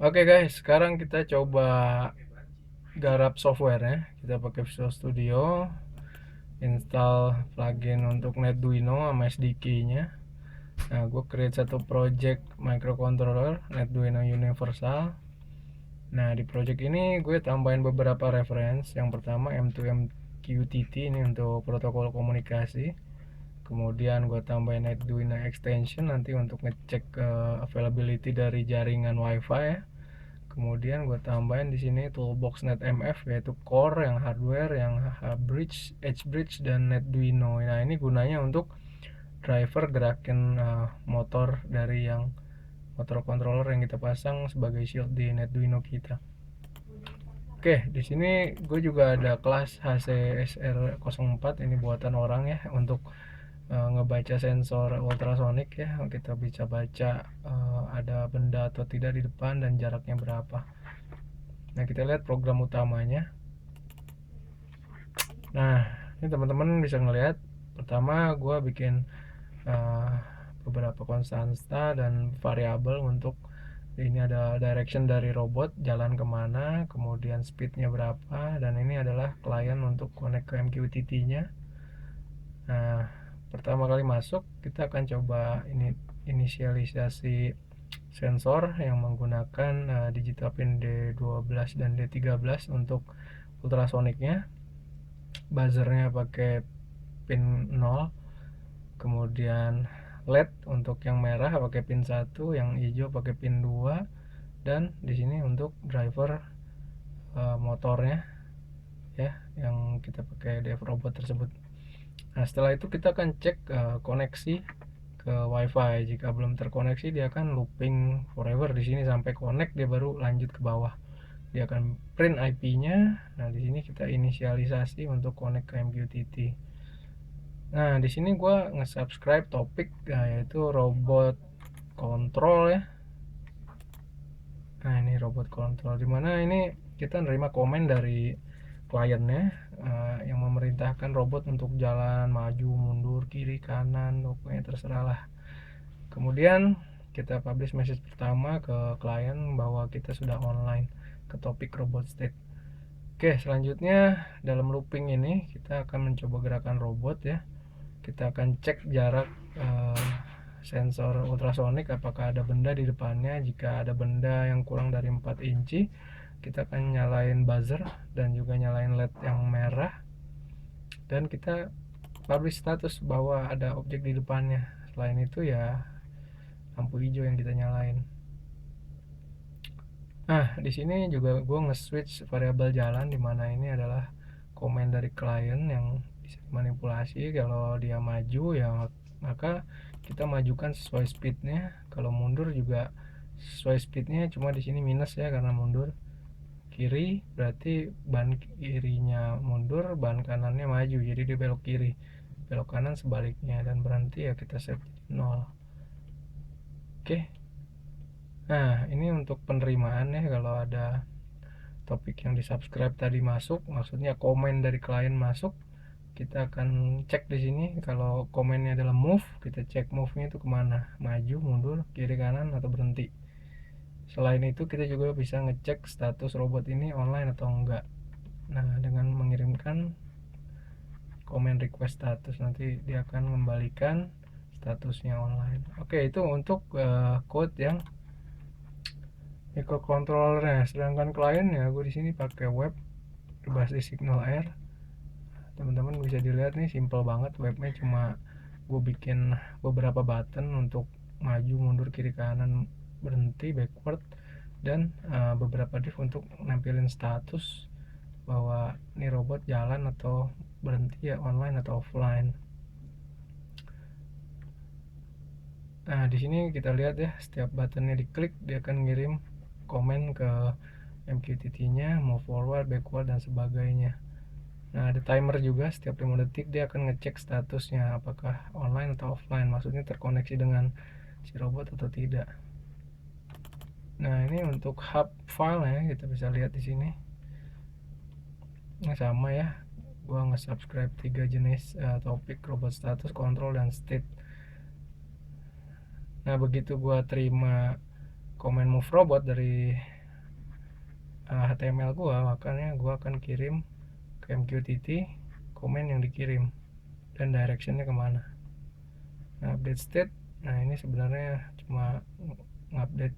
Oke guys, sekarang kita coba garap software ya. Kita pakai Visual Studio, install plugin untuk Netduino sama SDK-nya. Nah, gue create satu project microcontroller Netduino Universal. Nah, di project ini gue tambahin beberapa reference. Yang pertama M2M QTT, ini untuk protokol komunikasi. Kemudian gue tambahin Arduino extension nanti untuk ngecek availability dari jaringan WiFi ya. Kemudian gue tambahin di sini toolbox NetMF, yaitu core yang hardware, yang H-bridge, H-bridge dan Netduino. Nah, ini gunanya untuk driver gerakin motor dari yang motor controller yang kita pasang sebagai shield di Netduino kita. Oke, di sini gue juga ada kelas HCSR04, ini buatan orang ya, untuk ngebaca sensor ultrasonic ya. Kita bisa baca ada benda atau tidak di depan dan jaraknya berapa. Nah, kita lihat program utamanya. Nah, ini teman-teman bisa ngelihat. Pertama, gue bikin uh, beberapa konstanta dan variabel untuk ini. Ada direction dari robot jalan kemana, kemudian speednya berapa, dan ini adalah klien untuk connect ke MQTT-nya. Nah, pertama kali masuk kita akan coba ini inisialisasi sensor yang menggunakan digital pin D12 dan D13 untuk ultrasoniknya. Buzzernya pakai pin 0, kemudian LED untuk yang merah pakai pin 1, yang hijau pakai pin 2, dan di sini untuk driver motornya ya, yang kita pakai dev robot tersebut. Nah, setelah itu kita akan cek koneksi ke WiFi. Jika belum terkoneksi, dia akan looping forever di sini sampai connect, dia baru lanjut ke bawah. Dia akan print IP-nya. Nah, di sini kita inisialisasi untuk connect ke MQTT. Nah, di sini gue nge-subscribe topik yaitu robot kontrol ya. Nah, ini robot kontrol, dimana ini kita nerima komen dari kliennya yang memerintahkan robot untuk jalan maju mundur kiri kanan, pokoknya terserah lah. Kemudian kita publish message pertama ke klien bahwa kita sudah online ke topik robot state. Oke, selanjutnya dalam looping ini kita akan mencoba gerakan robot ya. Kita akan cek jarak sensor ultrasonik, apakah ada benda di depannya. Jika ada benda yang kurang dari 4 inci, kita akan nyalain buzzer dan juga nyalain LED yang merah, dan kita publish status bahwa ada objek di depannya. Selain itu ya lampu hijau yang kita nyalain. Nah, di sini juga gue nge-switch variabel jalan, dimana ini adalah komen dari klien yang bisa dimanipulasi. Kalau dia maju ya maka kita majukan sesuai speednya. Kalau mundur juga sesuai speednya, cuma di sini minus ya karena mundur. Kiri berarti ban kirinya mundur, ban kanannya maju, jadi dia belok kiri. Belok kanan sebaliknya, dan berhenti ya kita set 0. Oke. Nah, ini untuk penerimaan ya. Kalau ada topik yang di subscribe tadi masuk, maksudnya komen dari klien masuk, kita akan cek di sini. Kalau komennya adalah move, kita cek move-nya itu kemana, maju, mundur, kiri, kanan, atau berhenti. Selain itu kita juga bisa ngecek status robot ini online atau enggak. Nah, dengan mengirimkan komen request status, nanti dia akan mengembalikan statusnya online. Oke, itu untuk code yang microcontrollernya. Sedangkan klien ya gue di sini pakai web berbasis Signal Air. Teman-teman bisa dilihat nih, simple banget webnya. Cuma gue bikin beberapa button untuk maju mundur kiri kanan berhenti backward, dan beberapa div untuk nampilin status bahwa ini robot jalan atau berhenti ya, online atau offline. Nah, di sini kita lihat ya, setiap buttonnya diklik dia akan ngirim komen ke MQTT-nya, move forward, backward, dan sebagainya. Nah, ada timer juga, setiap 5 detik dia akan ngecek statusnya apakah online atau offline, maksudnya terkoneksi dengan si robot atau tidak. Nah, ini untuk hub file ya, kita bisa lihat di sini. Ini sama ya, gua nge-subscribe 3 jenis topik: robot status, control, dan state. Nah, begitu gua terima komen move robot dari HTML gua, makanya gua akan kirim ke MQTT komen yang dikirim dan directionnya kemana. Nah, update state, nah ini sebenarnya cuma ngupdate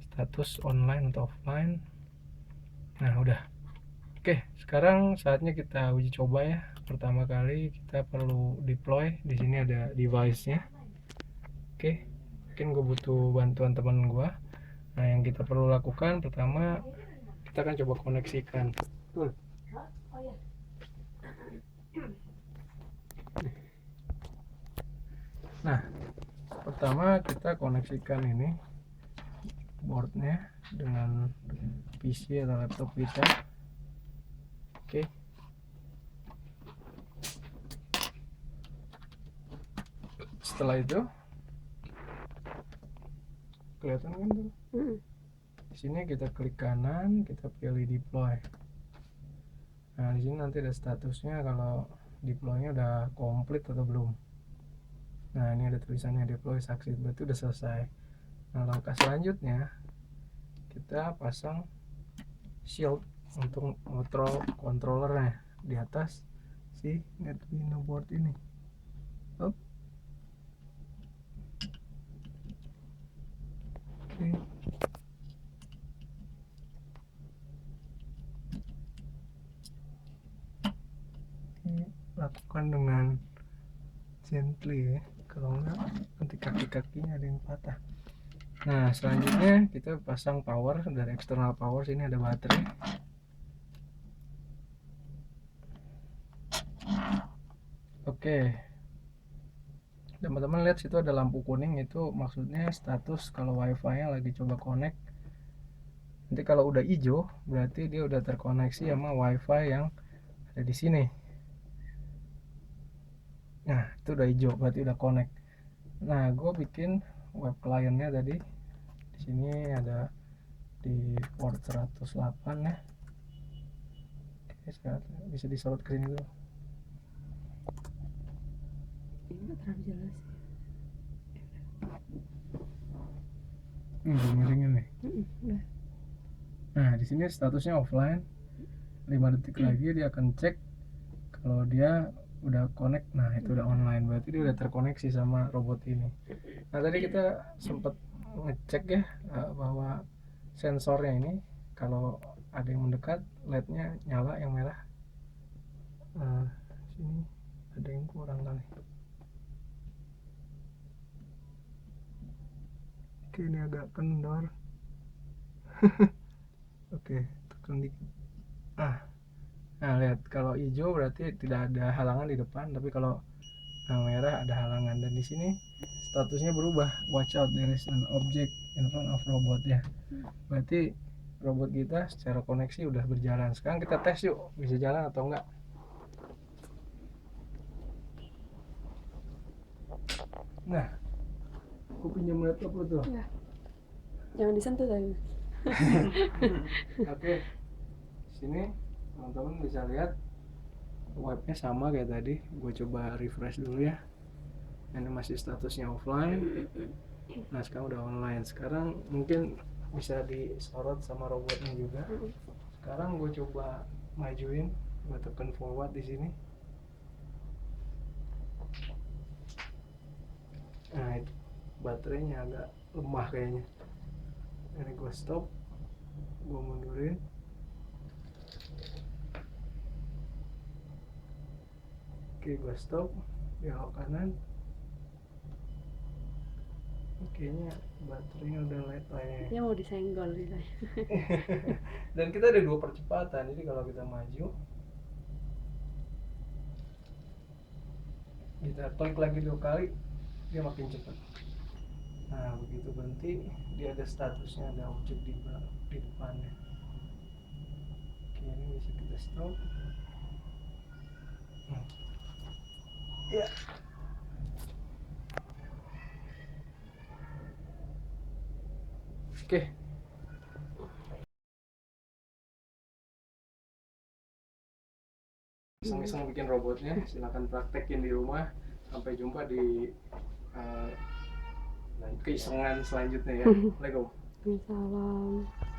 status online atau offline. Nah, udah. Oke, sekarang saatnya kita uji coba ya. Pertama kali kita perlu deploy. Di sini ada device-nya. Oke, mungkin gue butuh bantuan teman gue. Nah, yang kita perlu lakukan pertama, kita akan coba koneksikan. Nah, pertama kita koneksikan ini boardnya dengan PC atau laptop kita. Oke. Setelah itu kelihatan kan tuh? Di sini kita klik kanan, kita pilih deploy. Nah, di sini nanti ada statusnya kalau deploy-nya udah komplit atau belum. Nah, ini ada tulisannya deploy succeed, berarti udah selesai. Nah, langkah selanjutnya kita pasang shield untuk ngontrol controllernya di atas si Arduino board ini. Oke. Ini lakukan dengan gently ya, kalau enggak nanti kaki-kakinya ada yang patah. Nah, selanjutnya kita pasang power dari external power. Sini ada baterai. Oke, teman-teman lihat situ ada lampu kuning, itu maksudnya status kalau wifi nya lagi coba connect. Nanti kalau udah hijau berarti dia udah terkoneksi sama wifi yang ada di sini. Nah, itu udah hijau berarti udah connect. Nah, gue bikin web clientnya tadi. Di sini ada di port 108 ya. Oke, sekarang bisa disorot ke sini dulu. Ini nggak terlalu jelas. Miringin nih. Udah. Nah, di sini statusnya offline. 5 detik lagi dia akan cek kalau dia udah connect. Nah, itu udah online, berarti dia udah terkoneksi sama robot ini. Nah, tadi kita sempat ngecek ya bahwa sensornya ini kalau ada yang mendekat LED-nya nyala yang merah. Sini ada yang kurang kali. Oke, ini agak kendor. Oke, tekan dikit. Nah, lihat kalau hijau berarti tidak ada halangan di depan, tapi kalau merah ada halangan. Dan di sini statusnya berubah, watch out there is an object in front of robot ya. Berarti robot kita secara koneksi udah berjalan. Sekarang kita tes yuk, bisa jalan atau enggak. Nah, aku pinjam laptop lu tuh. Ya. Jangan disentuh tadi. Oke, sini teman-teman bisa lihat webnya sama kayak tadi. Gue coba refresh dulu ya. Ini masih statusnya offline. Nah, sekarang udah online. Sekarang mungkin bisa disorot sama robotnya juga. Sekarang gue coba majuin, gue tekan forward di sini. Nah, itu baterainya agak lemah kayaknya. Ini gue stop, gue mundurin. Oke, gue stop, belok kanan. Kayaknya baterainya udah light ya. Dia mau disenggol gitu. Dan kita ada 2 percepatan, jadi kalau kita maju, kita klik lagi 2 kali, dia makin cepat. Nah, begitu berhenti, dia ada statusnya, ada objek di depannya. Oke, ini bisa kita stop. Ya. Oke. Iseng-iseng bikin robotnya, silahkan praktekin di rumah. Sampai jumpa di keisengan selanjutnya ya. Assalamualaikum. Waalaikumsalam.